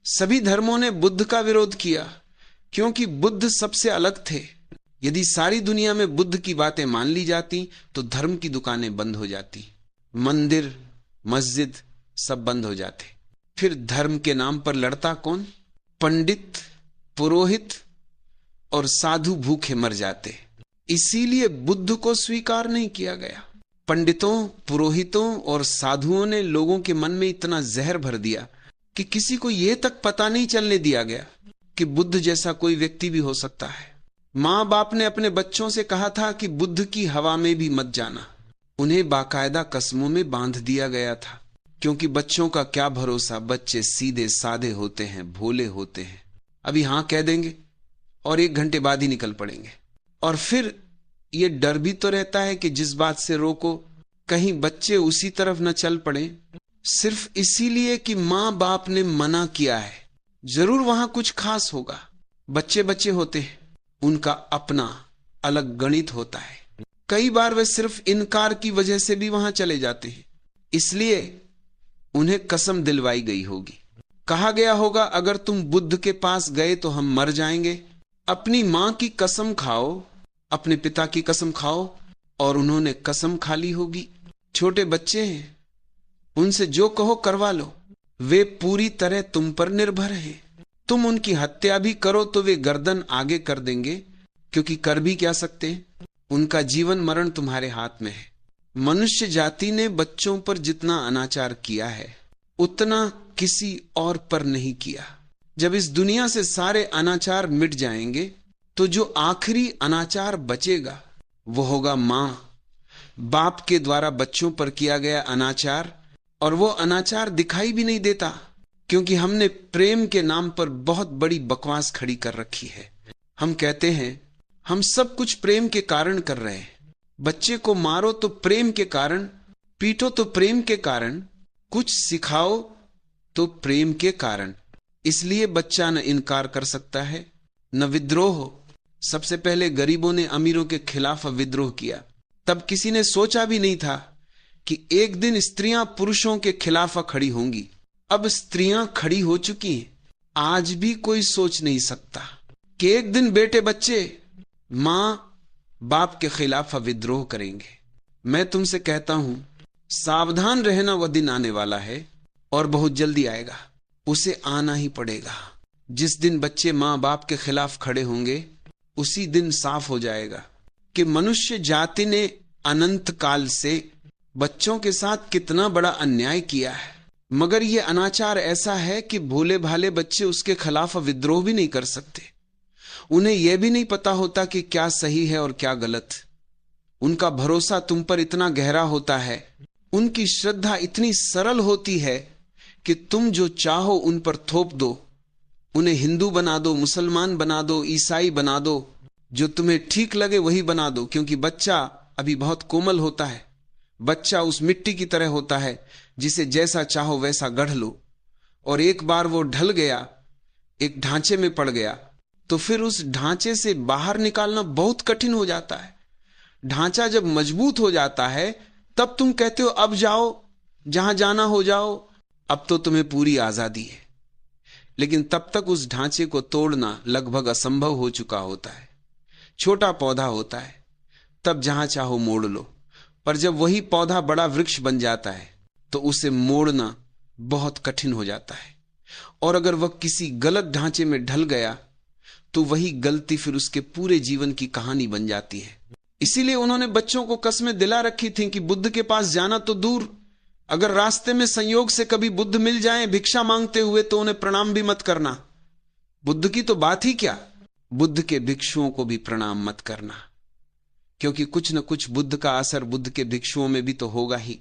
सभी धर्मों ने बुद्ध का विरोध किया क्योंकि बुद्ध सबसे अलग थे। यदि सारी दुनिया में बुद्ध की बातें मान ली जाती तो धर्म की दुकानें बंद हो जाती, मंदिर मस्जिद सब बंद हो जाते। फिर धर्म के नाम पर लड़ता कौन? पंडित, पुरोहित और साधु भूखे मर जाते। इसीलिए बुद्ध को स्वीकार नहीं किया गया। पंडितों, पुरोहितों और साधुओं ने लोगों के मन में इतना जहर भर दिया कि किसी को यह तक पता नहीं चलने दिया गया कि बुद्ध जैसा कोई व्यक्ति भी हो सकता है। मां बाप ने अपने बच्चों से कहा था कि बुद्ध की हवा में भी मत जाना। उन्हें बाकायदा कस्मों में बांध दिया गया था, क्योंकि बच्चों का क्या भरोसा, बच्चे सीधे साधे होते हैं, भोले होते हैं। अभी हां कह देंगे और 1 घंटे बाद ही निकल पड़ेंगे। और फिर ये डर भी तो रहता है कि जिस बात से रोको कहीं बच्चे उसी तरफ न चल पड़े, सिर्फ इसीलिए कि मां बाप ने मना किया है। जरूर वहां कुछ खास होगा। बच्चे बच्चे होते हैं, उनका अपना अलग गणित होता है। कई बार वे सिर्फ इनकार की वजह से भी वहां चले जाते हैं, इसलिए उन्हें कसम दिलवाई गई होगी। कहा गया होगा अगर तुम बुद्ध के पास गए तो हम मर जाएंगे। अपनी मां की कसम खाओ, अपने पिता की कसम खाओ, और उन्होंने कसम खा ली होगी। छोटे बच्चे हैं, उनसे जो कहो करवा लो। वे पूरी तरह तुम पर निर्भर हैं। तुम उनकी हत्या भी करो तो वे गर्दन आगे कर देंगे, क्योंकि कर भी क्या सकते हैं, उनका जीवन मरण तुम्हारे हाथ में है। मनुष्य जाति ने बच्चों पर जितना अनाचार किया है उतना किसी और पर नहीं किया। जब इस दुनिया से सारे अनाचार मिट जाएंगे तो जो आखिरी अनाचार बचेगा वो होगा मां बाप के द्वारा बच्चों पर किया गया अनाचार। और वो अनाचार दिखाई भी नहीं देता, क्योंकि हमने प्रेम के नाम पर बहुत बड़ी बकवास खड़ी कर रखी है। हम कहते हैं हम सब कुछ प्रेम के कारण कर रहे हैं। बच्चे को मारो तो प्रेम के कारण, पीटो तो प्रेम के कारण, कुछ सिखाओ तो प्रेम के कारण। इसलिए बच्चा न इनकार कर सकता है न विद्रोह। सबसे पहले गरीबों ने अमीरों के खिलाफ विद्रोह किया। तब किसी ने सोचा भी नहीं था कि एक दिन स्त्रियां पुरुषों के खिलाफ खड़ी होंगी। अब स्त्रियां खड़ी हो चुकी हैं। आज भी कोई सोच नहीं सकता कि एक दिन बेटे बच्चे मां बाप के खिलाफ विद्रोह करेंगे। मैं तुमसे कहता हूं सावधान रहना, वह दिन आने वाला है और बहुत जल्दी आएगा। उसे आना ही पड़ेगा। जिस दिन बच्चे मां बाप के खिलाफ खड़े होंगे उसी दिन साफ हो जाएगा कि मनुष्य जाति ने अनंत काल से बच्चों के साथ कितना बड़ा अन्याय किया है। मगर यह अनाचार ऐसा है कि भोले भाले बच्चे उसके खिलाफ विद्रोह भी नहीं कर सकते। उन्हें यह भी नहीं पता होता कि क्या सही है और क्या गलत। उनका भरोसा तुम पर इतना गहरा होता है, उनकी श्रद्धा इतनी सरल होती है कि तुम जो चाहो उन पर थोप दो। उन्हें हिंदू बना दो, मुसलमान बना दो, ईसाई बना दो, जो तुम्हें ठीक लगे वही बना दो। क्योंकि बच्चा अभी बहुत कोमल होता है। बच्चा उस मिट्टी की तरह होता है जिसे जैसा चाहो वैसा गढ़ लो। और एक बार वो ढल गया, एक ढांचे में पड़ गया, तो फिर उस ढांचे से बाहर निकालना बहुत कठिन हो जाता है। ढांचा जब मजबूत हो जाता है तब तुम कहते हो अब जाओ, जहां जाना हो जाओ, अब तो तुम्हें पूरी आजादी है। लेकिन तब तक उस ढांचे को तोड़ना लगभग असंभव हो चुका होता है। छोटा पौधा होता है, तब जहां चाहो मोड़ लो, पर जब वही पौधा बड़ा वृक्ष बन जाता है तो उसे मोड़ना बहुत कठिन हो जाता है। और अगर वह किसी गलत ढांचे में ढल गया तो वही गलती फिर उसके पूरे जीवन की कहानी बन जाती है। इसीलिए उन्होंने बच्चों को कस्में दिला रखी थी कि बुद्ध के पास जाना तो दूर, अगर रास्ते में संयोग से कभी बुद्ध मिल जाएं भिक्षा मांगते हुए तो उन्हें प्रणाम भी मत करना। बुद्ध की तो बात ही क्या, बुद्ध के भिक्षुओं को भी प्रणाम मत करना, क्योंकि कुछ न कुछ बुद्ध का असर बुद्ध के भिक्षुओं में भी तो होगा ही।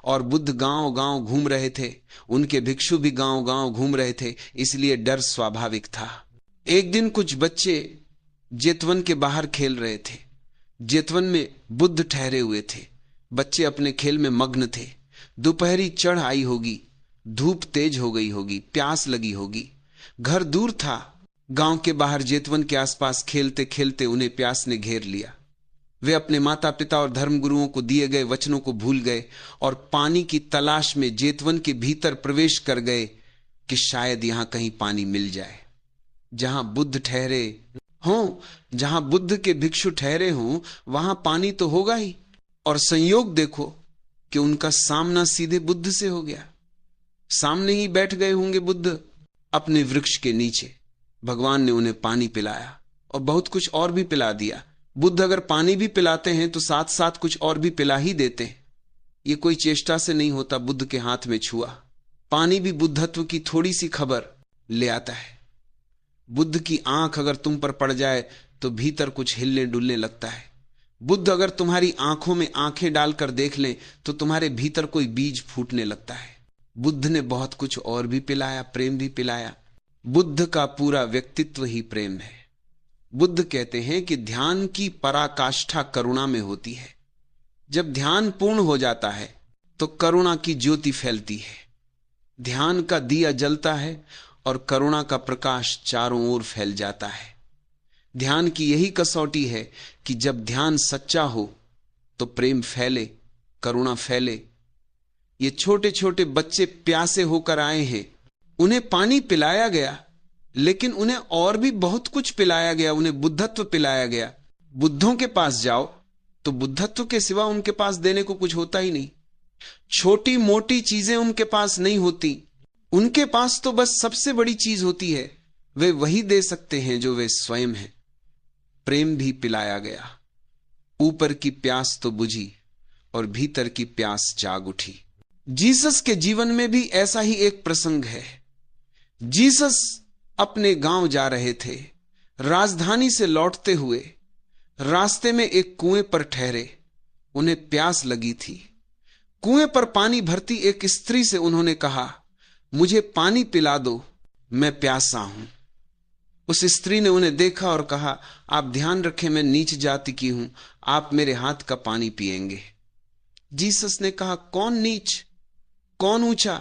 और बुद्ध गांव गांव घूम रहे थे, उनके भिक्षु भी गांव गांव घूम रहे थे, इसलिए डर स्वाभाविक था। एक दिन कुछ बच्चे जेतवन के बाहर खेल रहे थे। जेतवन में बुद्ध ठहरे हुए थे। बच्चे अपने खेल में मग्न थे। दोपहरी चढ़ आई होगी, धूप तेज हो गई होगी, प्यास लगी होगी। घर दूर था। गांव के बाहर जेतवन के आसपास खेलते खेलते उन्हें प्यास ने घेर लिया। वे अपने माता पिता और धर्मगुरुओं को दिए गए वचनों को भूल गए और पानी की तलाश में जेतवन के भीतर प्रवेश कर गए। कि शायद यहां कहीं पानी मिल जाए। जहां बुद्ध ठहरे हों, जहां बुद्ध के भिक्षु ठहरे हों, वहां पानी तो होगा ही। और संयोग देखो कि उनका सामना सीधे बुद्ध से हो गया। सामने ही बैठ गए होंगे बुद्ध अपने वृक्ष के नीचे। भगवान ने उन्हें पानी पिलाया और बहुत कुछ और भी पिला दिया। बुद्ध अगर पानी भी पिलाते हैं तो साथ साथ कुछ और भी पिला ही देते हैं। ये कोई चेष्टा से नहीं होता। बुद्ध के हाथ में छुआ पानी भी बुद्धत्व की थोड़ी सी खबर ले आता है। बुद्ध की आंख अगर तुम पर पड़ जाए तो भीतर कुछ हिलने डुलने लगता है। बुद्ध अगर तुम्हारी आंखों में आंखें डालकर देख लें तो तुम्हारे भीतर कोई बीज फूटने लगता है। बुद्ध ने बहुत कुछ और भी पिलाया, प्रेम भी पिलाया। बुद्ध का पूरा व्यक्तित्व ही प्रेम है। बुद्ध कहते हैं कि ध्यान की पराकाष्ठा करुणा में होती है। जब ध्यान पूर्ण हो जाता है तो करुणा की ज्योति फैलती है। ध्यान का दिया जलता है और करुणा का प्रकाश चारों ओर फैल जाता है। ध्यान की यही कसौटी है कि जब ध्यान सच्चा हो तो प्रेम फैले, करुणा फैले। ये छोटे छोटे बच्चे प्यासे होकर आए हैं, उन्हें पानी पिलाया गया, लेकिन उन्हें और भी बहुत कुछ पिलाया गया। उन्हें बुद्धत्व पिलाया गया। बुद्धों के पास जाओ तो बुद्धत्व के सिवा उनके पास देने को कुछ होता ही नहीं। छोटी मोटी चीजें उनके पास नहीं होती। उनके पास तो बस सबसे बड़ी चीज होती है। वे वही दे सकते हैं जो वे स्वयं हैं। प्रेम भी पिलाया गया। ऊपर की प्यास तो बुझी और भीतर की प्यास जाग उठी। जीसस के जीवन में भी ऐसा ही एक प्रसंग है। जीसस अपने गांव जा रहे थे। राजधानी से लौटते हुए रास्ते में एक कुएं पर ठहरे। उन्हें प्यास लगी थी। कुएं पर पानी भरती एक स्त्री से उन्होंने कहा, मुझे पानी पिला दो, मैं प्यासा हूं। उस स्त्री ने उन्हें देखा और कहा, आप ध्यान रखें, मैं नीच जाति की हूं, आप मेरे हाथ का पानी पिएंगे। जीसस ने कहा, कौन नीच, कौन ऊंचा?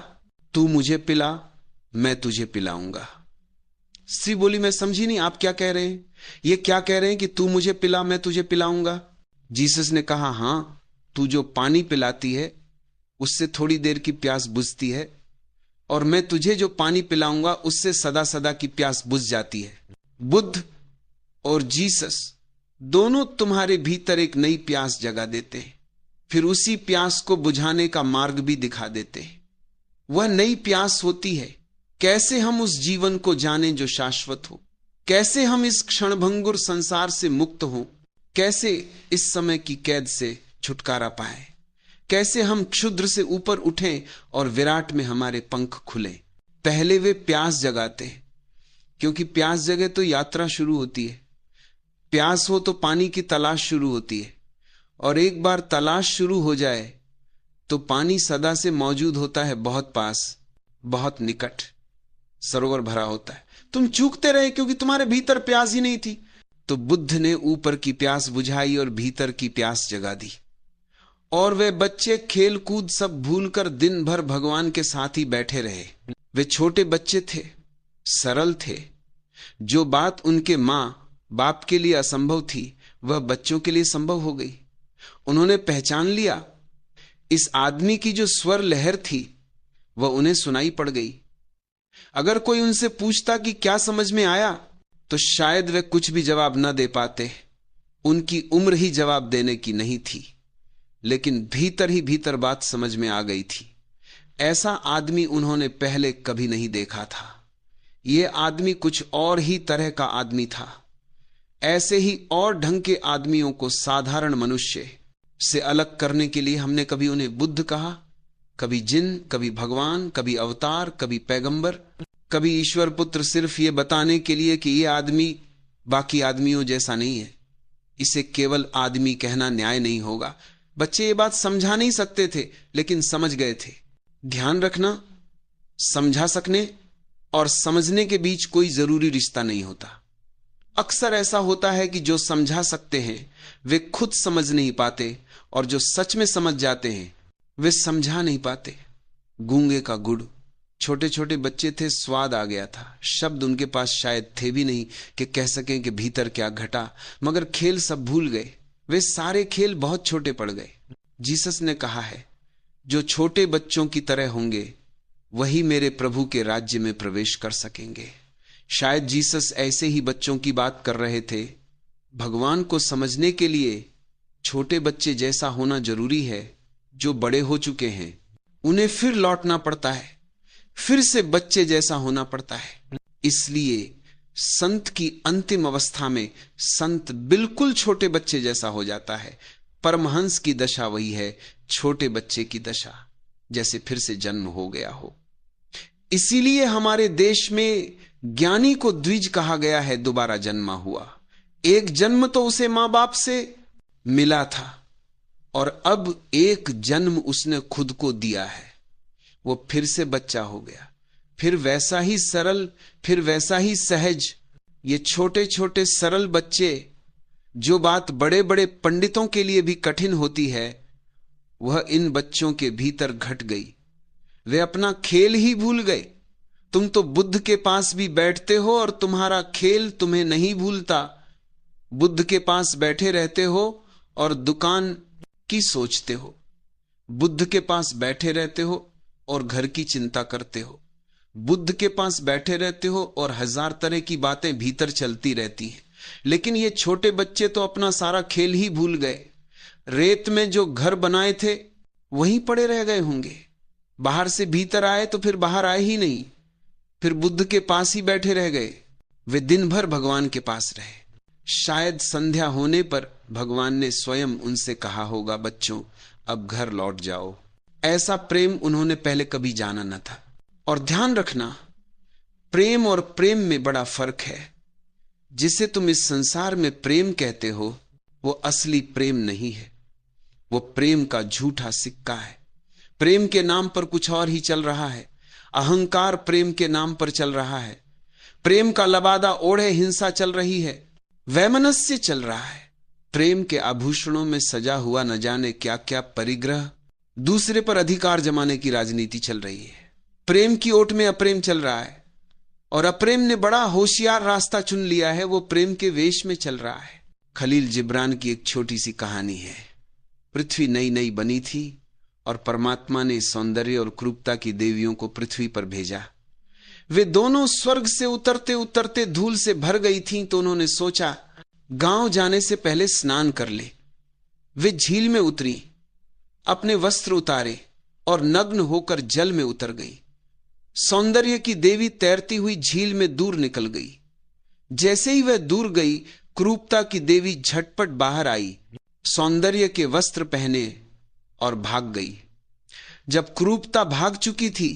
तू मुझे पिला, मैं तुझे पिलाऊंगा। स्त्री बोली, मैं समझी नहीं, आप क्या कह रहे हैं? ये क्या कह रहे हैं कि तू मुझे पिला, मैं तुझे पिलाऊंगा? जीसस ने कहा, हां, तू जो पानी पिलाती है उससे थोड़ी देर की प्यास बुझती है, और मैं तुझे जो पानी पिलाऊंगा उससे सदा सदा की प्यास बुझ जाती है। बुद्ध और जीसस दोनों तुम्हारे भीतर एक नई प्यास जगा देते हैं, फिर उसी प्यास को बुझाने का मार्ग भी दिखा देते हैं। वह नई प्यास होती है, कैसे हम उस जीवन को जानें जो शाश्वत हो, कैसे हम इस क्षणभंगुर संसार से मुक्त हों, कैसे इस समय की कैद से छुटकारा पाए, कैसे हम क्षुद्र से ऊपर उठें और विराट में हमारे पंख खुले। पहले वे प्यास जगाते हैं, क्योंकि प्यास जगे तो यात्रा शुरू होती है। प्यास हो तो पानी की तलाश शुरू होती है, और एक बार तलाश शुरू हो जाए तो पानी सदा से मौजूद होता है, बहुत पास, बहुत निकट। सरोवर भरा होता है, तुम चूकते रहे क्योंकि तुम्हारे भीतर प्यास ही नहीं थी। तो बुद्ध ने ऊपर की प्यास बुझाई और भीतर की प्यास जगा दी। और वे बच्चे खेल कूद सब भूलकर दिन भर भगवान के साथ ही बैठे रहे। वे छोटे बच्चे थे, सरल थे। जो बात उनके मां बाप के लिए असंभव थी वह बच्चों के लिए संभव हो गई। उन्होंने पहचान लिया, इस आदमी की जो स्वर लहर थी वह उन्हें सुनाई पड़ गई। अगर कोई उनसे पूछता कि क्या समझ में आया तो शायद वे कुछ भी जवाब न दे पाते। उनकी उम्र ही जवाब देने की नहीं थी, लेकिन भीतर ही भीतर बात समझ में आ गई थी। ऐसा आदमी उन्होंने पहले कभी नहीं देखा था। यह आदमी कुछ और ही तरह का आदमी था। ऐसे ही और ढंग के आदमियों को साधारण मनुष्य से अलग करने के लिए हमने कभी उन्हें बुद्ध कहा, कभी जिन, कभी भगवान, कभी अवतार, कभी पैगंबर, कभी ईश्वर पुत्र, सिर्फ ये बताने के लिए कि यह आदमी बाकी आदमियों जैसा नहीं है। इसे केवल आदमी कहना न्याय नहीं होगा। बच्चे ये बात समझा नहीं सकते थे, लेकिन समझ गए थे। ध्यान रखना, समझा सकने और समझने के बीच कोई जरूरी रिश्ता नहीं होता। अक्सर ऐसा होता है कि जो समझा सकते हैं वे खुद समझ नहीं पाते, और जो सच में समझ जाते हैं वे समझा नहीं पाते। गूंगे का गुड़, छोटे छोटे बच्चे थे, स्वाद आ गया था। शब्द उनके पास शायद थे भी नहीं कि कह सकें कि भीतर क्या घटा, मगर खेल सब भूल गए। वे सारे खेल बहुत छोटे पड़ गए। जीसस ने कहा है, जो छोटे बच्चों की तरह होंगे वही मेरे प्रभु के राज्य में प्रवेश कर सकेंगे। शायद जीसस ऐसे ही बच्चों की बात कर रहे थे। भगवान को समझने के लिए छोटे बच्चे जैसा होना जरूरी है। जो बड़े हो चुके हैं उन्हें फिर लौटना पड़ता है, फिर से बच्चे जैसा होना पड़ता है। इसलिए संत की अंतिम अवस्था में संत बिल्कुल छोटे बच्चे जैसा हो जाता है। परमहंस की दशा वही है, छोटे बच्चे की दशा, जैसे फिर से जन्म हो गया हो। इसीलिए हमारे देश में ज्ञानी को द्विज कहा गया है, दोबारा जन्मा हुआ। एक जन्म तो उसे मां बाप से मिला था और अब एक जन्म उसने खुद को दिया है। वो फिर से बच्चा हो गया, फिर वैसा ही सरल, फिर वैसा ही सहज। ये छोटे छोटे सरल बच्चे, जो बात बड़े बड़े पंडितों के लिए भी कठिन होती है, वह इन बच्चों के भीतर घट गई। वे अपना खेल ही भूल गए। तुम तो बुद्ध के पास भी बैठते हो और तुम्हारा खेल तुम्हें नहीं भूलता। बुद्ध के पास बैठे रहते हो और दुकान की सोचते हो। बुद्ध के पास बैठे रहते हो और घर की चिंता करते हो। बुद्ध के पास बैठे रहते हो और हजार तरह की बातें भीतर चलती रहती हैं। लेकिन ये छोटे बच्चे तो अपना सारा खेल ही भूल गए। रेत में जो घर बनाए थे वहीं पड़े रह गए होंगे। बाहर से भीतर आए तो फिर बाहर आए ही नहीं, फिर बुद्ध के पास ही बैठे रह गए। वे दिन भर भगवान के पास रहे। शायद संध्या होने पर भगवान ने स्वयं उनसे कहा होगा, बच्चों अब घर लौट जाओ। ऐसा प्रेम उन्होंने पहले कभी जाना न था। और ध्यान रखना, प्रेम और प्रेम में बड़ा फर्क है। जिसे तुम इस संसार में प्रेम कहते हो वो असली प्रेम नहीं है, वो प्रेम का झूठा सिक्का है। प्रेम के नाम पर कुछ और ही चल रहा है। अहंकार प्रेम के नाम पर चल रहा है। प्रेम का लबादा ओढ़े हिंसा चल रही है, वैमनस्य चल रहा है। प्रेम के आभूषणों में सजा हुआ न जाने क्या क्या परिग्रह, दूसरे पर अधिकार जमाने की राजनीति चल रही है। प्रेम की ओट में अप्रेम चल रहा है और अप्रेम ने बड़ा होशियार रास्ता चुन लिया है, वो प्रेम के वेश में चल रहा है। खलील जिब्रान की एक छोटी सी कहानी है। पृथ्वी नई नई बनी थी और परमात्मा ने सौंदर्य और क्रूरता की देवियों को पृथ्वी पर भेजा। वे दोनों स्वर्ग से उतरते उतरते धूल से भर गई थीं, तो उन्होंने सोचा गांव जाने से पहले स्नान कर ले। वे झील में उतरी, अपने वस्त्र उतारे और नग्न होकर जल में उतर गई। सौंदर्य की देवी तैरती हुई झील में दूर निकल गई। जैसे ही वह दूर गई, क्रूरता की देवी झटपट बाहर आई, सौंदर्य के वस्त्र पहने और भाग गई। जब क्रूरता भाग चुकी थी,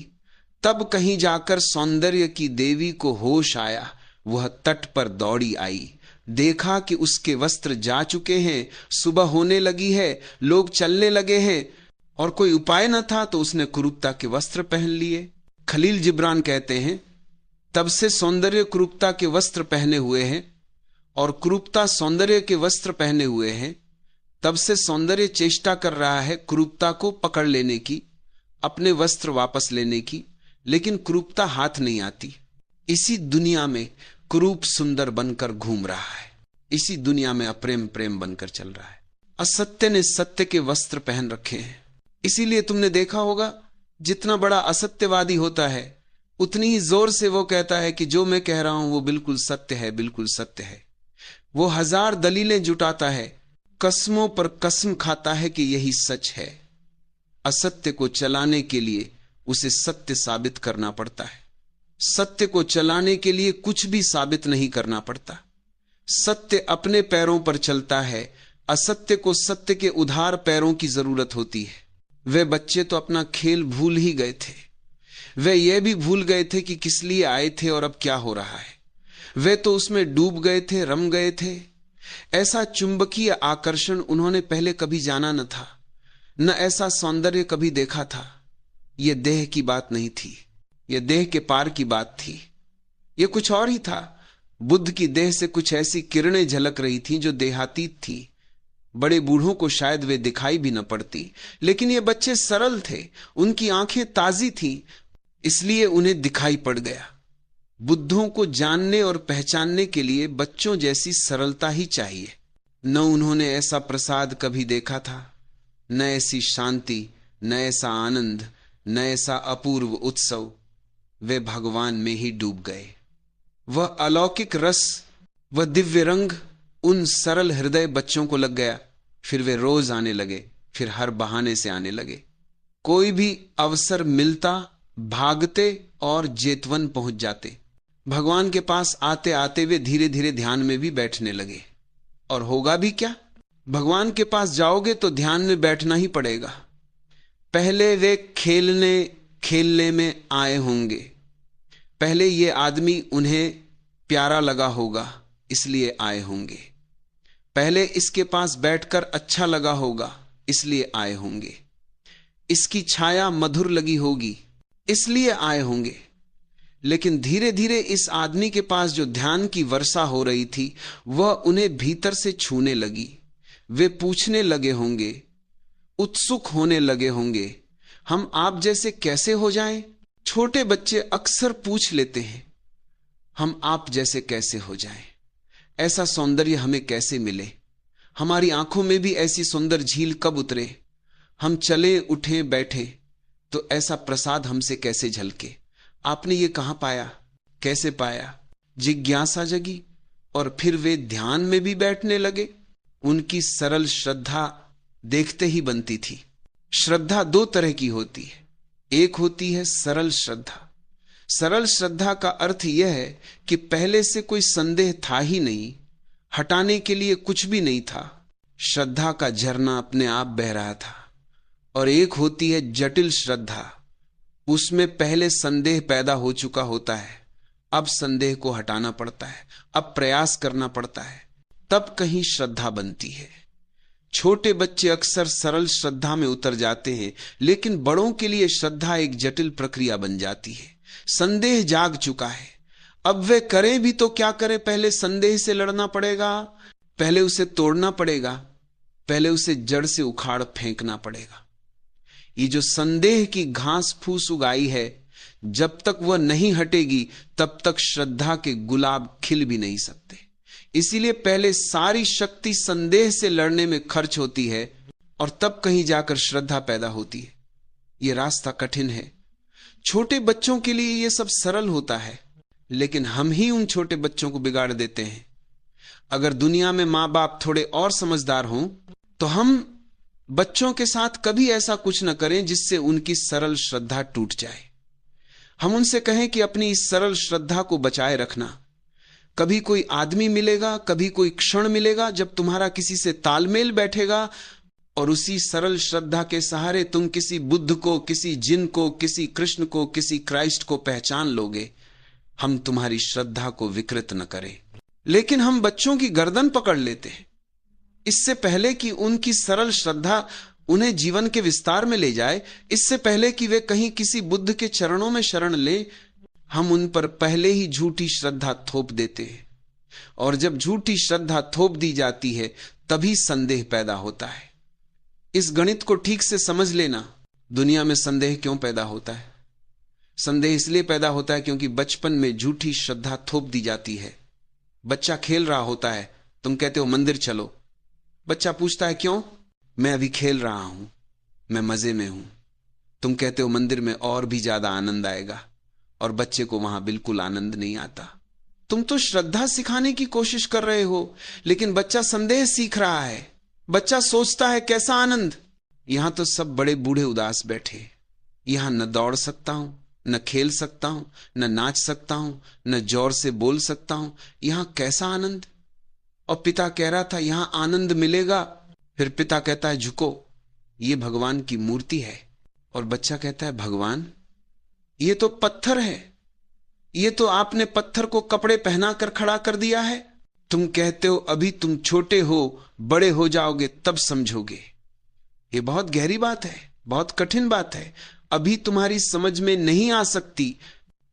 तब कहीं जाकर सौंदर्य की देवी को होश आया। वह तट पर दौड़ी आई, देखा कि उसके वस्त्र जा चुके हैं, सुबह होने लगी है, लोग चलने लगे हैं और कोई उपाय न था, तो उसने क्रूरता के वस्त्र पहन लिए। खलील जिब्रान कहते हैं, तब से सौंदर्य क्रूरता के वस्त्र पहने हुए हैं और क्रूरता सौंदर्य के वस्त्र पहने हुए हैं। तब से सौंदर्य चेष्टा कर रहा है क्रूरता को पकड़ लेने की, अपने वस्त्र वापस लेने की, लेकिन क्रूरता हाथ नहीं आती। इसी दुनिया में क्रूप सुंदर बनकर घूम रहा है। इसी दुनिया में अप्रेम प्रेम बनकर चल रहा है। असत्य ने सत्य के वस्त्र पहन रखे हैं। इसीलिए तुमने देखा होगा, जितना बड़ा असत्यवादी होता है उतनी ही जोर से वो कहता है कि जो मैं कह रहा हूं वो बिल्कुल सत्य है, बिल्कुल सत्य है। वो हजार दलीलें जुटाता है, कसमों पर कसम खाता है कि यही सच है। असत्य को चलाने के लिए उसे सत्य साबित करना पड़ता है। सत्य को चलाने के लिए कुछ भी साबित नहीं करना पड़ता। सत्य अपने पैरों पर चलता है, असत्य को सत्य के उधार पैरों की जरूरत होती है। वे बच्चे तो अपना खेल भूल ही गए थे। वे ये भी भूल गए थे कि किस लिए आए थे और अब क्या हो रहा है। वे तो उसमें डूब गए थे, रम गए थे। ऐसा चुंबकीय आकर्षण उन्होंने पहले कभी जाना न था, न ऐसा सौंदर्य कभी देखा था। यह देह की बात नहीं थी, यह देह के पार की बात थी। यह कुछ और ही था। बुद्ध की देह से कुछ ऐसी किरणें झलक रही थीं जो देहातीत थी। बड़े बूढ़ों को शायद वे दिखाई भी न पड़ती, लेकिन ये बच्चे सरल थे, उनकी आंखें ताजी थीं, इसलिए उन्हें दिखाई पड़ गया। बुद्धों को जानने और पहचानने के लिए बच्चों जैसी सरलता ही चाहिए। न उन्होंने ऐसा प्रसाद कभी देखा था, न ऐसी शांति, न ऐसा आनंद, न ऐसा अपूर्व उत्सव, वे भगवान में ही डूब गए। वह अलौकिक रस, वह दिव्य रंग उन सरल हृदय बच्चों को लग गया। फिर वे रोज आने लगे, फिर हर बहाने से आने लगे। कोई भी अवसर मिलता भागते और जेतवन पहुंच जाते। भगवान के पास आते आते वे धीरे धीरे ध्यान में भी बैठने लगे। और होगा भी क्या, भगवान के पास जाओगे तो ध्यान में बैठना ही पड़ेगा। पहले वे खेलने में आए होंगे। पहले ये आदमी उन्हें प्यारा लगा होगा, इसलिए आए होंगे। पहले इसके पास बैठकर अच्छा लगा होगा, इसलिए आए होंगे। इसकी छाया मधुर लगी होगी, इसलिए आए होंगे। लेकिन धीरे धीरे इस आदमी के पास जो ध्यान की वर्षा हो रही थी, वह उन्हें भीतर से छूने लगी। वे पूछने लगे होंगे, उत्सुक होने लगे होंगे, हम आप जैसे कैसे हो जाएं? छोटे बच्चे अक्सर पूछ लेते हैं, हम आप जैसे कैसे हो जाएं? ऐसा सौंदर्य हमें कैसे मिले? हमारी आंखों में भी ऐसी सुंदर झील कब उतरे? हम चले उठे बैठे तो ऐसा प्रसाद हमसे कैसे झलके? आपने ये कहां पाया, कैसे पाया? जिज्ञासा जगी और फिर वे ध्यान में भी बैठने लगे। उनकी सरल श्रद्धा देखते ही बनती थी। श्रद्धा दो तरह की होती है। एक होती है सरल श्रद्धा। सरल श्रद्धा का अर्थ यह है कि पहले से कोई संदेह था ही नहीं, हटाने के लिए कुछ भी नहीं था, श्रद्धा का झरना अपने आप बह रहा था। और एक होती है जटिल श्रद्धा। उसमें पहले संदेह पैदा हो चुका होता है, अब संदेह को हटाना पड़ता है, अब प्रयास करना पड़ता है, तब कहीं श्रद्धा बनती है। छोटे बच्चे अक्सर सरल श्रद्धा में उतर जाते हैं, लेकिन बड़ों के लिए श्रद्धा एक जटिल प्रक्रिया बन जाती है। संदेह जाग चुका है, अब वे करें भी तो क्या करें? पहले संदेह से लड़ना पड़ेगा, पहले उसे तोड़ना पड़ेगा, पहले उसे जड़ से उखाड़ फेंकना पड़ेगा। ये जो संदेह की घास फूस उगाई है, जब तक वह नहीं हटेगी तब तक श्रद्धा के गुलाब खिल भी नहीं सकते। इसीलिए पहले सारी शक्ति संदेह से लड़ने में खर्च होती है और तब कहीं जाकर श्रद्धा पैदा होती है। यह रास्ता कठिन है। छोटे बच्चों के लिए यह सब सरल होता है, लेकिन हम ही उन छोटे बच्चों को बिगाड़ देते हैं। अगर दुनिया में मां बाप थोड़े और समझदार हों तो हम बच्चों के साथ कभी ऐसा कुछ न करें जिससे उनकी सरल श्रद्धा टूट जाए। हम उनसे कहें कि अपनी इस सरल श्रद्धा को बचाए रखना। कभी कोई आदमी मिलेगा, कभी कोई क्षण मिलेगा जब तुम्हारा किसी से तालमेल बैठेगा और उसी सरल श्रद्धा के सहारे तुम किसी बुद्ध को, किसी जिन को, किसी कृष्ण को, किसी क्राइस्ट को पहचान लोगे। हम तुम्हारी श्रद्धा को विकृत न करें। लेकिन हम बच्चों की गर्दन पकड़ लेते हैं। इससे पहले कि उनकी सरल श्रद्धा उन्हें जीवन के विस्तार में ले जाए, इससे पहले कि वे कहीं किसी बुद्ध के चरणों में शरण ले, हम उन पर पहले ही झूठी श्रद्धा थोप देते हैं। और जब झूठी श्रद्धा थोप दी जाती है तभी संदेह पैदा होता है। इस गणित को ठीक से समझ लेना। दुनिया में संदेह क्यों पैदा होता है? संदेह इसलिए पैदा होता है क्योंकि बचपन में झूठी श्रद्धा थोप दी जाती है। बच्चा खेल रहा होता है, तुम कहते हो मंदिर चलो। बच्चा पूछता है क्यों? मैं अभी खेल रहा हूं, मैं मजे में हूं। तुम कहते हो मंदिर में और भी ज्यादा आनंद आएगा, और बच्चे को वहां बिल्कुल आनंद नहीं आता। तुम तो श्रद्धा सिखाने की कोशिश कर रहे हो, लेकिन बच्चा संदेह सीख रहा है। बच्चा सोचता है कैसा आनंद। यहां तो सब बड़े बूढ़े उदास बैठे, यहां न दौड़ सकता हूं, न खेल सकता हूं, न नाच सकता हूं, न जोर से बोल सकता हूं, यहां कैसा आनंद। और पिता कह रहा था यहां आनंद मिलेगा। फिर पिता कहता है झुको, ये भगवान की मूर्ति है। और बच्चा कहता है भगवान, ये तो पत्थर है, ये तो आपने पत्थर को कपड़े पहनाकर खड़ा कर दिया है। तुम कहते हो अभी तुम छोटे हो, बड़े हो जाओगे तब समझोगे। ये बहुत गहरी बात है, बहुत कठिन बात है, अभी तुम्हारी समझ में नहीं आ सकती।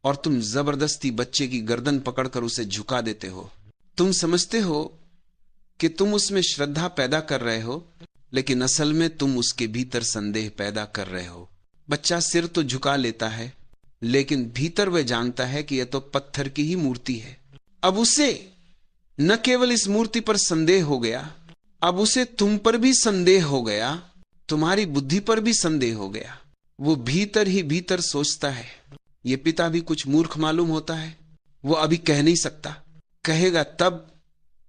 और तुम जबरदस्ती बच्चे की गर्दन पकड़कर उसे झुका देते हो। तुम समझते हो कि तुम उसमें श्रद्धा पैदा कर रहे हो, लेकिन असल में तुम उसके भीतर संदेह पैदा कर रहे हो। बच्चा सिर तो झुका लेता है, लेकिन भीतर वह जानता है कि यह तो पत्थर की ही मूर्ति है। अब उसे न केवल इस मूर्ति पर संदेह हो गया, अब उसे तुम पर भी संदेह हो गया, तुम्हारी बुद्धि पर भी संदेह हो गया। वो भीतर ही भीतर सोचता है। ये पिता भी कुछ मूर्ख मालूम होता है। वो अभी कह नहीं सकता, कहेगा तब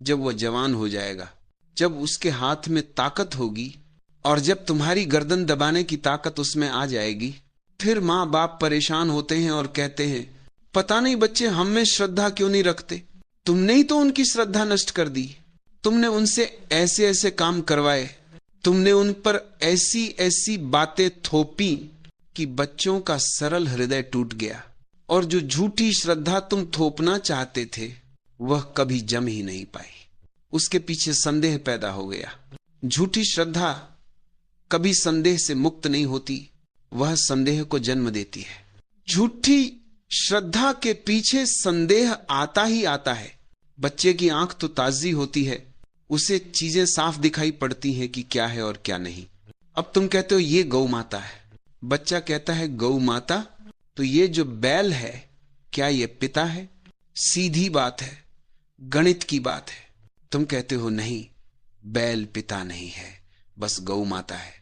जब वो जवान हो जाएगा, जब उसके हाथ में ताकत होगी और जब तुम्हारी गर्दन दबाने की ताकत उसमें आ जाएगी। फिर माँ बाप परेशान होते हैं और कहते हैं, पता नहीं बच्चे हम में श्रद्धा क्यों नहीं रखते। तुमने ही तो उनकी श्रद्धा नष्ट कर दी। तुमने उनसे ऐसे ऐसे काम करवाए, तुमने उन पर ऐसी ऐसी बातें थोपी कि बच्चों का सरल हृदय टूट गया। और जो झूठी श्रद्धा तुम थोपना चाहते थे वह कभी जम ही नहीं पाई। उसके पीछे संदेह पैदा हो गया। झूठी श्रद्धा कभी संदेह से मुक्त नहीं होती, वह संदेह को जन्म देती है। झूठी श्रद्धा के पीछे संदेह आता ही आता है। बच्चे की आंख तो ताजी होती है, उसे चीजें साफ दिखाई पड़ती हैं कि क्या है और क्या नहीं। अब तुम कहते हो ये गौ माता है, बच्चा कहता है गौ माता, तो ये जो बैल है क्या ये पिता है? सीधी बात है, गणित की बात है। तुम कहते हो नहीं, बैल पिता नहीं है, बस गौ माता है।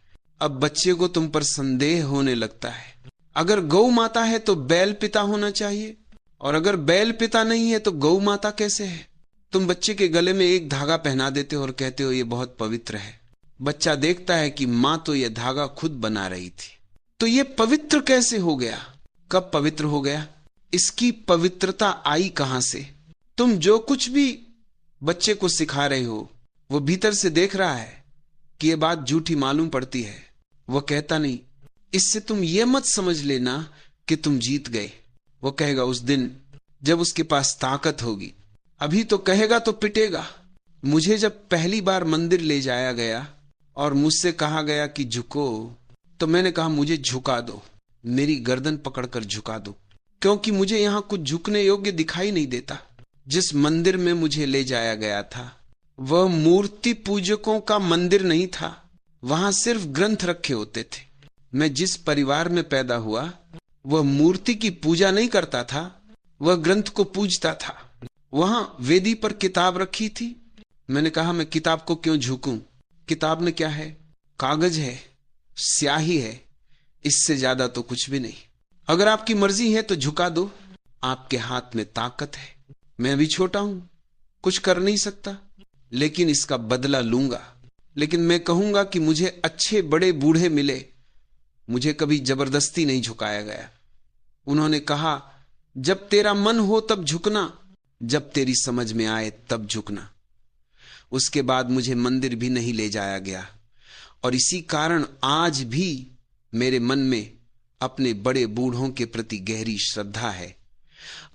अब बच्चे को तुम पर संदेह होने लगता है। अगर गौ माता है तो बैल पिता होना चाहिए, और अगर बैल पिता नहीं है तो गौ माता कैसे है? तुम बच्चे के गले में एक धागा पहना देते हो और कहते हो ये बहुत पवित्र है। बच्चा देखता है कि मां तो यह धागा खुद बना रही थी, तो ये पवित्र कैसे हो गया? कब पवित्र हो गया? इसकी पवित्रता आई कहां से? तुम जो कुछ भी बच्चे को सिखा रहे हो वो भीतर से देख रहा है कि यह बात झूठी मालूम पड़ती है। वह कहता नहीं, इससे तुम यह मत समझ लेना कि तुम जीत गए। वो कहेगा उस दिन जब उसके पास ताकत होगी। अभी तो कहेगा तो पिटेगा। मुझे जब पहली बार मंदिर ले जाया गया और मुझसे कहा गया कि झुको, तो मैंने कहा मुझे झुका दो, मेरी गर्दन पकड़कर झुका दो, क्योंकि मुझे यहां कुछ झुकने योग्य दिखाई नहीं देता। जिस मंदिर में मुझे ले जाया गया था वह मूर्ति पूजकों का मंदिर नहीं था, वहां सिर्फ ग्रंथ रखे होते थे। मैं जिस परिवार में पैदा हुआ वह मूर्ति की पूजा नहीं करता था, वह ग्रंथ को पूजता था। वहां वेदी पर किताब रखी थी। मैंने कहा मैं किताब को क्यों झुकूं? किताब में क्या है? कागज है, स्याही है, इससे ज्यादा तो कुछ भी नहीं। अगर आपकी मर्जी है तो झुका दो, आपके हाथ में ताकत है। मैं भी छोटा हूं, कुछ कर नहीं सकता, लेकिन इसका बदला लूंगा। लेकिन मैं कहूंगा कि मुझे अच्छे बड़े बूढ़े मिले, मुझे कभी जबरदस्ती नहीं झुकाया गया। उन्होंने कहा जब तेरा मन हो तब झुकना, जब तेरी समझ में आए तब झुकना। उसके बाद मुझे मंदिर भी नहीं ले जाया गया, और इसी कारण आज भी मेरे मन में अपने बड़े बूढ़ों के प्रति गहरी श्रद्धा है।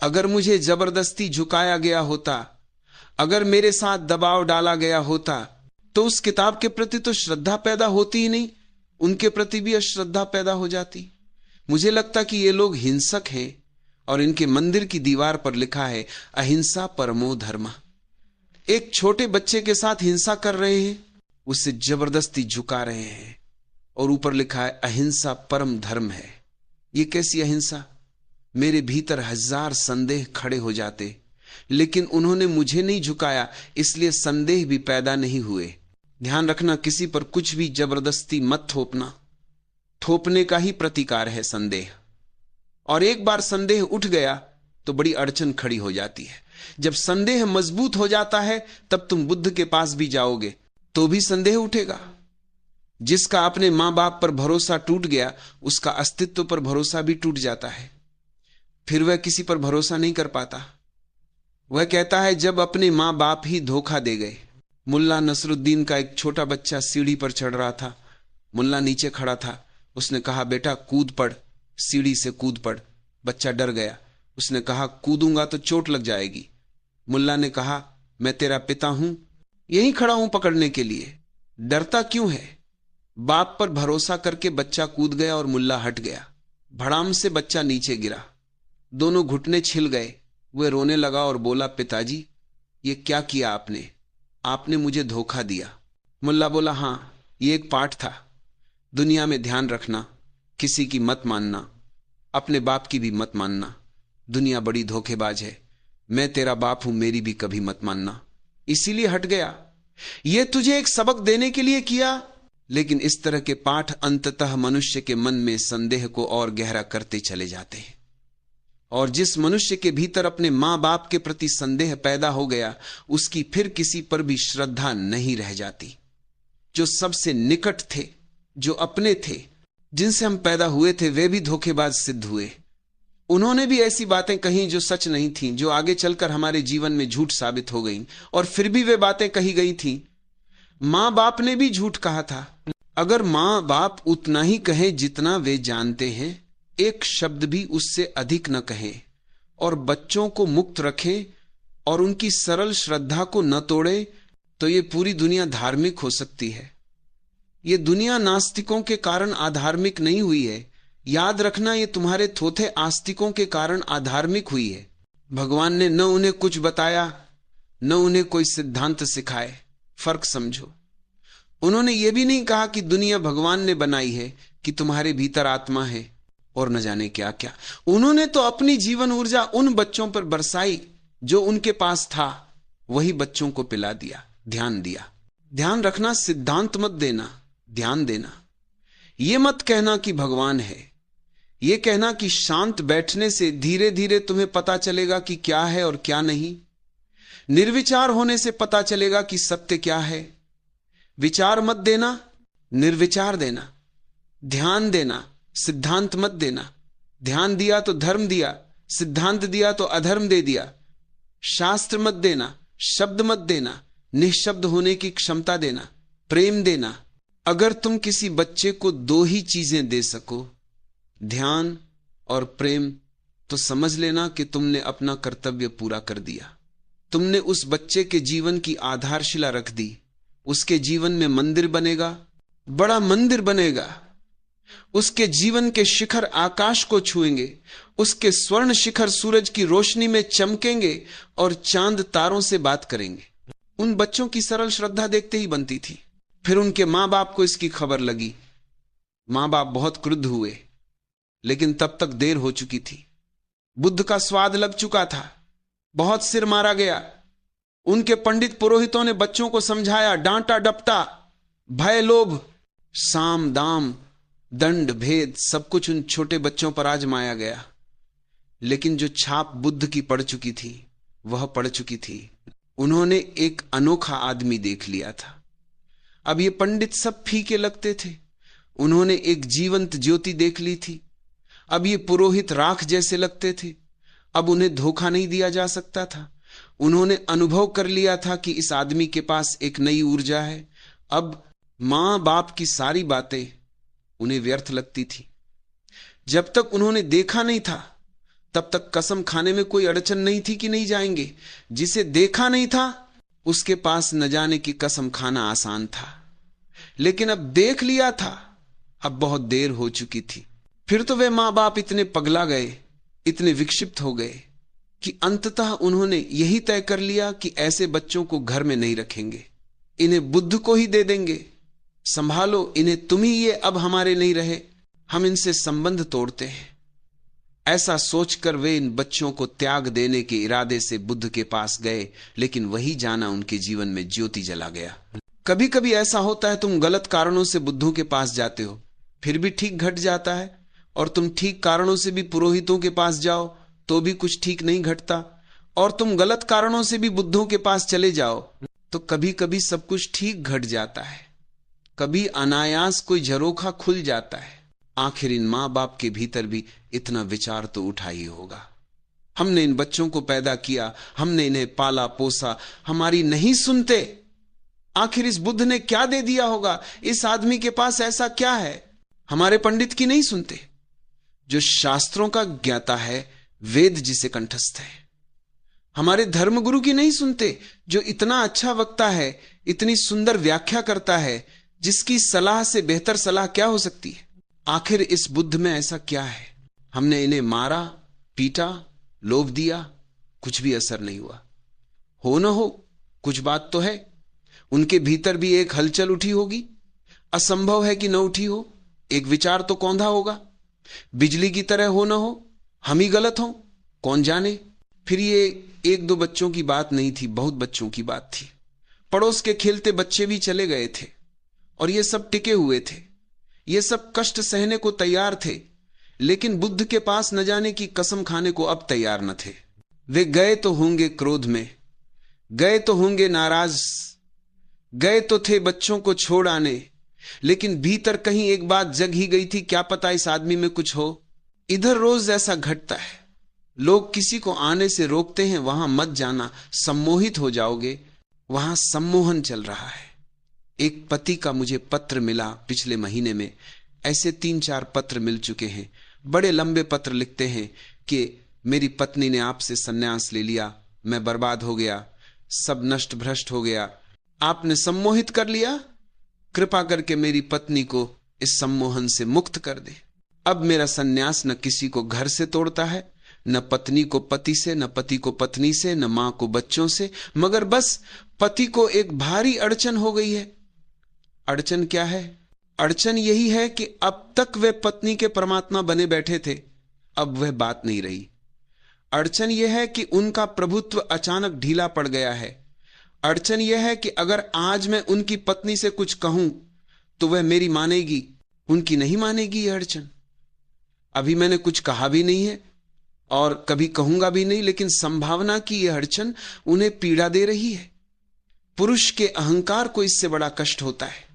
अगर मुझे जबरदस्ती झुकाया गया होता, अगर मेरे साथ दबाव डाला गया होता, तो उस किताब के प्रति तो श्रद्धा पैदा होती ही नहीं, उनके प्रति भी अश्रद्धा पैदा हो जाती। मुझे लगता कि ये लोग हिंसक हैं और इनके मंदिर की दीवार पर लिखा है अहिंसा परमो धर्म। एक छोटे बच्चे के साथ हिंसा कर रहे हैं, उससे जबरदस्ती झुका रहे हैं, और ऊपर लिखा है अहिंसा परम धर्म है। ये कैसी अहिंसा? मेरे भीतर हजार संदेह खड़े हो जाते, लेकिन उन्होंने मुझे नहीं झुकाया, इसलिए संदेह भी पैदा नहीं हुए। ध्यान रखना, किसी पर कुछ भी जबरदस्ती मत थोपना। थोपने का ही प्रतिकार है संदेह, और एक बार संदेह उठ गया तो बड़ी अड़चन खड़ी हो जाती है। जब संदेह मजबूत हो जाता है तब तुम बुद्ध के पास भी जाओगे तो भी संदेह उठेगा। जिसका अपने मां बाप पर भरोसा टूट गया, उसका अस्तित्व पर भरोसा भी टूट जाता है। फिर वह किसी पर भरोसा नहीं कर पाता। वह कहता है जब अपने मां बाप ही धोखा दे गए। मुल्ला नसरुद्दीन का एक छोटा बच्चा सीढ़ी पर चढ़ रहा था, मुल्ला नीचे खड़ा था। उसने कहा बेटा कूद पड़, सीढ़ी से कूद पड़। बच्चा डर गया, उसने कहा कूदूंगा तो चोट लग जाएगी। मुल्ला ने कहा मैं तेरा पिता हूं, यहीं खड़ा हूं पकड़ने के लिए, डरता क्यों है? बाप पर भरोसा करके बच्चा कूद गया और मुल्ला हट गया। भड़ाम से बच्चा नीचे गिरा, दोनों घुटने छिल गए। वह रोने लगा और बोला पिताजी ये क्या किया आपने? आपने मुझे धोखा दिया। मुल्ला बोला हां, ये एक पाठ था। दुनिया में ध्यान रखना, किसी की मत मानना, अपने बाप की भी मत मानना। दुनिया बड़ी धोखेबाज है। मैं तेरा बाप हूं, मेरी भी कभी मत मानना। इसीलिए हट गया। यह तुझे एक सबक देने के लिए किया, लेकिन इस तरह के पाठ अंततः मनुष्य के मन में संदेह को और गहरा करते चले जाते हैं। और जिस मनुष्य के भीतर अपने मां बाप के प्रति संदेह पैदा हो गया, उसकी फिर किसी पर भी श्रद्धा नहीं रह जाती। जो सबसे निकट थे, जो अपने थे, जिनसे हम पैदा हुए थे, वे भी धोखेबाज सिद्ध हुए। उन्होंने भी ऐसी बातें कही जो सच नहीं थीं, जो आगे चलकर हमारे जीवन में झूठ साबित हो गईं। और फिर भी वे बातें कही गई थीं। मां बाप ने भी झूठ कहा था। अगर मां बाप उतना ही कहे जितना वे जानते हैं, एक शब्द भी उससे अधिक न कहे, और बच्चों को मुक्त रखें और उनकी सरल श्रद्धा को न तोड़े, तो ये पूरी दुनिया धार्मिक हो सकती है। ये दुनिया नास्तिकों के कारण अधार्मिक नहीं हुई है। याद रखना, ये तुम्हारे थोथे आस्तिकों के कारण अधार्मिक हुई है। भगवान ने न उन्हें कुछ बताया, न उन्हें कोई सिद्धांत सिखाए। फर्क समझो। उन्होंने ये भी नहीं कहा कि दुनिया भगवान ने बनाई है, कि तुम्हारे भीतर आत्मा है और न जाने क्या क्या। उन्होंने तो अपनी जीवन ऊर्जा उन बच्चों पर बरसाई जो उनके पास था, वही बच्चों को पिला दिया, ध्यान दिया। ध्यान रखना, सिद्धांत मत देना, ध्यान देना। यह मत कहना कि भगवान है। यह कहना कि शांत बैठने से धीरे धीरे तुम्हें पता चलेगा कि क्या है और क्या नहीं। निर्विचार होने से पता चलेगा कि सत्य क्या है। विचार मत देना, निर्विचार देना। ध्यान देना, सिद्धांत मत देना। ध्यान दिया तो धर्म दिया, सिद्धांत दिया तो अधर्म दे दिया। शास्त्र मत देना, शब्द मत देना, निःशब्द होने की क्षमता देना, प्रेम देना। अगर तुम किसी बच्चे को दो ही चीजें दे सको, ध्यान और प्रेम, तो समझ लेना कि तुमने अपना कर्तव्य पूरा कर दिया। तुमने उस बच्चे के जीवन की आधारशिला रख दी। उसके जीवन में मंदिर बनेगा, बड़ा मंदिर बनेगा। उसके जीवन के शिखर आकाश को छुएंगे। उसके स्वर्ण शिखर सूरज की रोशनी में चमकेंगे और चांद तारों से बात करेंगे। उन बच्चों की सरल श्रद्धा देखते ही बनती थी। फिर उनके मां बाप को इसकी खबर लगी। मां बाप बहुत क्रुद्ध हुए, लेकिन तब तक देर हो चुकी थी। बुद्ध का स्वाद लग चुका था। बहुत सिर मारा गया। उनके पंडित पुरोहितों ने बच्चों को समझाया, डांटा डपटा, भय लोभ, साम दाम, दंड भेद, सब कुछ उन छोटे बच्चों पर आजमाया गया। लेकिन जो छाप बुद्ध की पड़ चुकी थी, वह पड़ चुकी थी। उन्होंने एक अनोखा आदमी देख लिया था। अब ये पंडित सब फीके लगते थे। उन्होंने एक जीवंत ज्योति देख ली थी। अब ये पुरोहित राख जैसे लगते थे। अब उन्हें धोखा नहीं दिया जा सकता था। उन्होंने अनुभव कर लिया था कि इस आदमी के पास एक नई ऊर्जा है। अब मां बाप की सारी बातें उन्हें व्यर्थ लगती थी। जब तक उन्होंने देखा नहीं था, तब तक कसम खाने में कोई अड़चन नहीं थी कि नहीं जाएंगे। जिसे देखा नहीं था, उसके पास न जाने की कसम खाना आसान था। लेकिन अब देख लिया था, अब बहुत देर हो चुकी थी। फिर तो वे मां बाप इतने पगला गए, इतने विक्षिप्त हो गए कि अंततः उन्होंने यही तय कर लिया कि ऐसे बच्चों को घर में नहीं रखेंगे, इन्हें बुद्ध को ही दे देंगे। संभालो इन्हें, तुम ही ये अब हमारे नहीं रहे, हम इनसे संबंध तोड़ते हैं। ऐसा सोचकर वे इन बच्चों को त्याग देने के इरादे से बुद्ध के पास गए, लेकिन वही जाना उनके जीवन में ज्योति जला गया। कभी कभी ऐसा होता है, तुम गलत कारणों से बुद्धों के पास जाते हो, फिर भी ठीक घट जाता है, और तुम ठीक कारणों से भी पुरोहितों के पास जाओ तो भी कुछ ठीक नहीं घटता, और तुम गलत कारणों से भी बुद्धों के पास चले जाओ तो कभी कभी सब कुछ ठीक घट जाता है। कभी अनायास कोई झरोखा खुल जाता है। आखिर इन मां बाप के भीतर भी इतना विचार तो उठा ही होगा। हमने इन बच्चों को पैदा किया, हमने इन्हें पाला पोसा, हमारी नहीं सुनते। आखिर इस बुद्ध ने क्या दे दिया होगा? इस आदमी के पास ऐसा क्या है? हमारे पंडित की नहीं सुनते, जो शास्त्रों का ज्ञाता है, वेद जिसे कंठस्थ है। हमारे धर्मगुरु की नहीं सुनते, जो इतना अच्छा वक्ता है, इतनी सुंदर व्याख्या करता है, जिसकी सलाह से बेहतर सलाह क्या हो सकती है? आखिर इस बुद्ध में ऐसा क्या है? हमने इन्हें मारा, पीटा, लोभ दिया, कुछ भी असर नहीं हुआ। हो न हो, कुछ बात तो है। उनके भीतर भी एक हलचल उठी होगी। असंभव है कि न उठी हो। एक विचार तो कौंधा होगा। बिजली की तरह हो न हो, हम ही गलत हो, कौन जाने। फिर ये एक दो बच्चों की बात नहीं थी, बहुत बच्चों की बात थी। पड़ोस के खेलते बच्चे भी चले गए थे और ये सब टिके हुए थे, ये सब कष्ट सहने को तैयार थे, लेकिन बुद्ध के पास न जाने की कसम खाने को अब तैयार न थे। वे गए तो होंगे क्रोध में, गए तो होंगे नाराज, गए तो थे बच्चों को छोड़ आने, लेकिन भीतर कहीं एक बात जग ही गई थी, क्या पता इस आदमी में कुछ हो। इधर रोज ऐसा घटता है, लोग किसी को आने से रोकते हैं, वहां मत जाना, सम्मोहित हो जाओगे। वहां सम्मोहन चल रहा है। एक पति का मुझे पत्र मिला पिछले महीने में, ऐसे 3-4 पत्र मिल चुके हैं। बड़े लंबे पत्र लिखते हैं कि मेरी पत्नी ने आपसे संन्यास ले लिया, मैं बर्बाद हो गया, सब नष्ट भ्रष्ट हो गया, आपने सम्मोहित कर लिया, कृपा करके मेरी पत्नी को इस सम्मोहन से मुक्त कर दे। अब मेरा संन्यास न किसी को घर से तोड़ता है, न पत्नी को पति से, न पति को पत्नी से, न मां को बच्चों से, मगर बस पति को एक भारी अड़चन हो गई है। अड़चन क्या है? अड़चन यही है कि अब तक वे पत्नी के परमात्मा बने बैठे थे, अब वह बात नहीं रही। अड़चन यह है कि उनका प्रभुत्व अचानक ढीला पड़ गया है। अड़चन यह है कि अगर आज मैं उनकी पत्नी से कुछ कहूं तो वह मेरी मानेगी, उनकी नहीं मानेगी। यह अड़चन, अभी मैंने कुछ कहा भी नहीं है और कभी कहूंगा भी नहीं, लेकिन संभावना की यह अड़चन उन्हें पीड़ा दे रही है। पुरुष के अहंकार को इससे बड़ा कष्ट होता है।